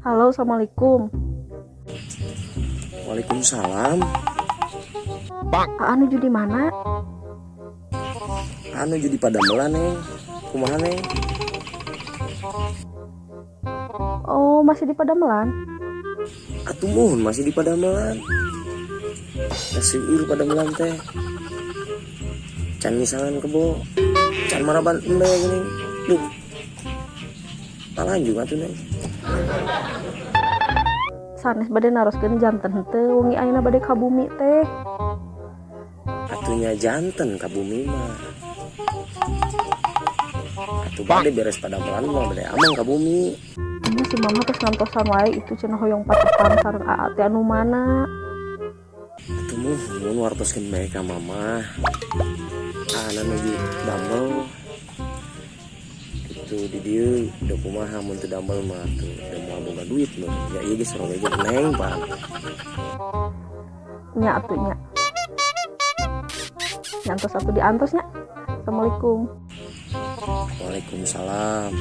Halo, assalamualaikum. Waalaikumsalam. Anu di mana? Anu jadi pada melan neng, kumaha neng? Oh, masih di Pademelan. Atuh mohon masih di Pademelan. Kasih pada melan teh. Can misalkan kebo, can maraban embe gini. Duh, palanjung atuh neng. Sanes bade naroskeun janten henteu wengi ayeuna bade ka bumi teh. Atunya janten ka bumi mah. Atuh bade beres Pademelan mah bade amang ka bumi. Ini si mama teh ngantosan wae itu cenah hoyong patepan sareng aa teh anu mana. Atuh mohon wartoskeun bae ka mama. Ana lagi dambel. Itu di dieu udah kumaha mun teu dambel mah tuh udah moal boga duit mah. Ya ieu geus sareng ge neng, Pak. Nya atuh nya. Nyantos atuh diantos nya. Assalamualaikum. Waalaikumsalam.